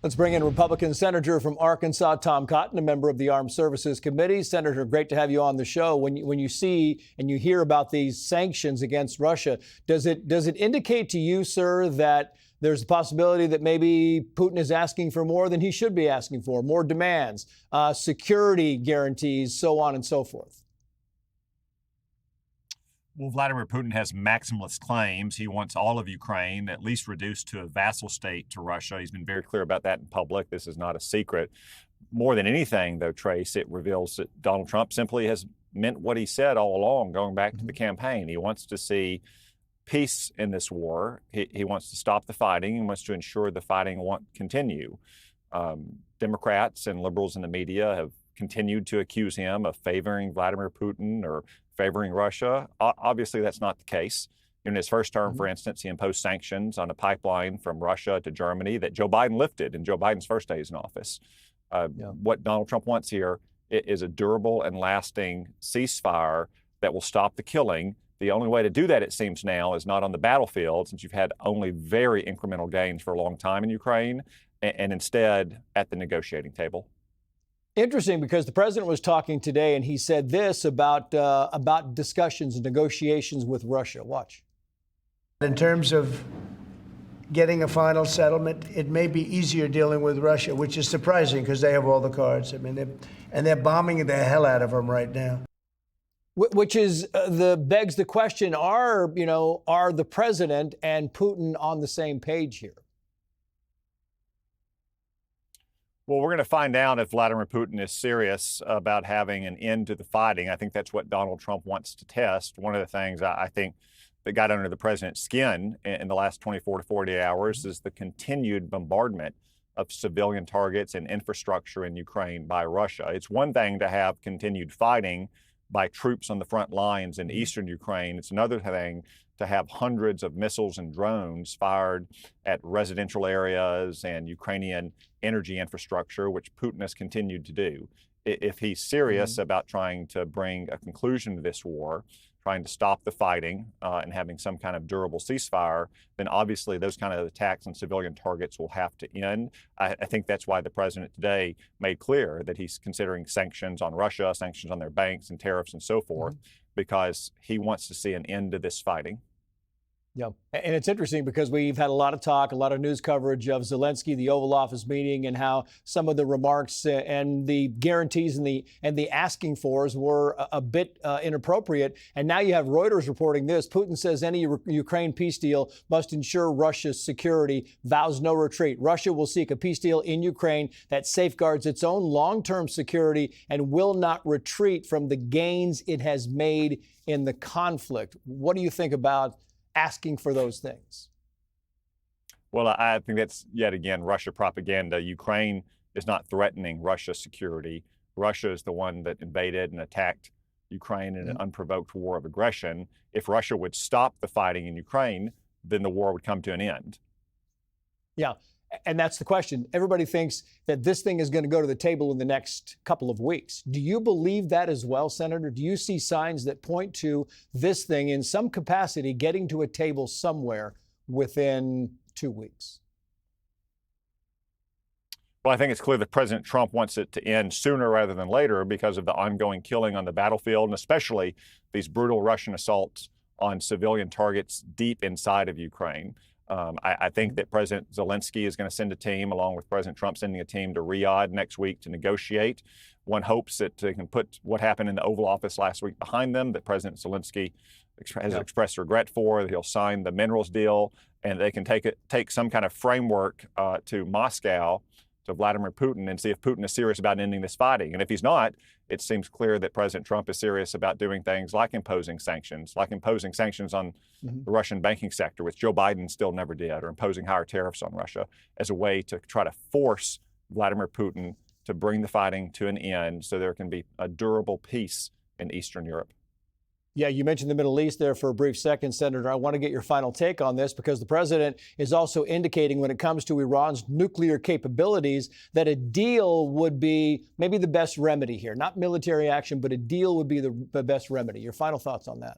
Let's bring in Republican Senator from Arkansas, Tom Cotton, a member of the Armed Services Committee. Senator, great to have you on the show. When you see and you hear about these sanctions against Russia, does it indicate to you, sir, that there's a possibility that maybe Putin is asking for more than he should be asking for, more demands, security guarantees, so on and so forth? Well, Vladimir Putin has maximalist claims. He wants all of Ukraine at least reduced to a vassal state to Russia. He's been very clear about that in public. This is not a secret. More than anything, though, Trace, it reveals that Donald Trump simply has meant what he said all along, going back to the campaign. He wants to see peace in this war. He wants to stop the fighting. He wants to ensure the fighting won't continue. Democrats and liberals in the media have continued to accuse him of favoring Vladimir Putin or favoring Russia. Obviously, that's not the case. In his first term, for instance, he imposed sanctions on a pipeline from Russia to Germany that Joe Biden lifted in Joe Biden's first days in office. What Donald Trump wants here is a durable and lasting ceasefire that will stop the killing. The only way to do that, it seems now, is not on the battlefield, since you've had only very incremental gains for a long time in Ukraine, and instead at the negotiating table. Interesting, because the president was talking today and he said this about discussions and negotiations with Russia. Watch. In terms of getting a final settlement, it may be easier dealing with Russia, which is surprising because they have all the cards. I mean, they're bombing the hell out of them right now. Which is begs the question: are the president and Putin on the same page here? Well, we're going to find out if Vladimir Putin is serious about having an end to the fighting. I think that's what Donald Trump wants to test. One of the things I think that got under the president's skin in the last 24 to 48 hours is the continued bombardment of civilian targets and infrastructure in Ukraine by Russia. It's one thing to have continued fighting by troops on the front lines in eastern Ukraine. It's another thing to have hundreds of missiles and drones fired at residential areas and Ukrainian energy infrastructure, which Putin has continued to do. If he's serious about trying to bring a conclusion to this war, trying to stop the fighting and having some kind of durable ceasefire, then obviously those kind of attacks on civilian targets will have to end. I think that's why the president today made clear that he's considering sanctions on Russia, sanctions on their banks and tariffs and so forth, because he wants to see an end to this fighting. Yeah, and it's interesting because we've had a lot of talk, a lot of news coverage of Zelensky, the Oval Office meeting, and how some of the remarks and the guarantees and the asking fors were a bit inappropriate. And now you have Reuters reporting this. Putin says any Ukraine peace deal must ensure Russia's security, vows no retreat. Russia will seek a peace deal in Ukraine that safeguards its own long-term security and will not retreat from the gains it has made in the conflict. What do you think about asking for those things? Well, I think that's, yet again, Russia propaganda. Ukraine is not threatening Russia's security. Russia is the one that invaded and attacked Ukraine in an unprovoked war of aggression. If Russia would stop the fighting in Ukraine, then the war would come to an end. Yeah, and that's the question. Everybody thinks that this thing is going to go to the table in the next couple of weeks. Do you believe that as well, Senator? Do you see signs that point to this thing in some capacity getting to a table somewhere within 2 weeks? Well, I think it's clear that President Trump wants it to end sooner rather than later because of the ongoing killing on the battlefield, and especially these brutal Russian assaults on civilian targets deep inside of Ukraine. I think that President Zelensky is going to send a team, along with President Trump sending a team to Riyadh next week to negotiate. One hopes that they can put what happened in the Oval Office last week behind them, that President Zelensky has expressed regret for, that he'll sign the minerals deal, and they can take some kind of framework to Moscow, to Vladimir Putin, and see if Putin is serious about ending this fighting. And if he's not, it seems clear that President Trump is serious about doing things like imposing sanctions on the Russian banking sector, which Joe Biden still never did, or imposing higher tariffs on Russia as a way to try to force Vladimir Putin to bring the fighting to an end so there can be a durable peace in Eastern Europe. Yeah, you mentioned the Middle East there for a brief second, Senator. I want to get your final take on this because the president is also indicating when it comes to Iran's nuclear capabilities that a deal would be maybe the best remedy here. Not military action, but a deal would be the best remedy. Your final thoughts on that?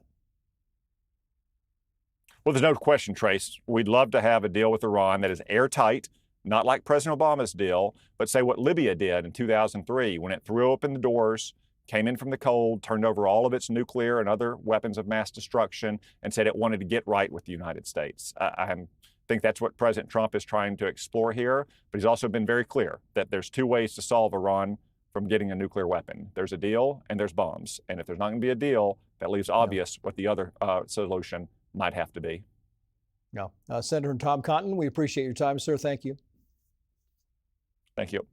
Well, there's no question, Trace. We'd love to have a deal with Iran that is airtight, not like President Obama's deal, but say what Libya did in 2003 when it threw open the doors, came in from the cold, turned over all of its nuclear and other weapons of mass destruction, and said it wanted to get right with the United States. I think that's what President Trump is trying to explore here, but he's also been very clear that there's two ways to solve Iran from getting a nuclear weapon. There's a deal and there's bombs. And if there's not going to be a deal, that leaves obvious what the other solution might have to be. Yeah. Senator Tom Cotton, we appreciate your time, sir. Thank you. Thank you.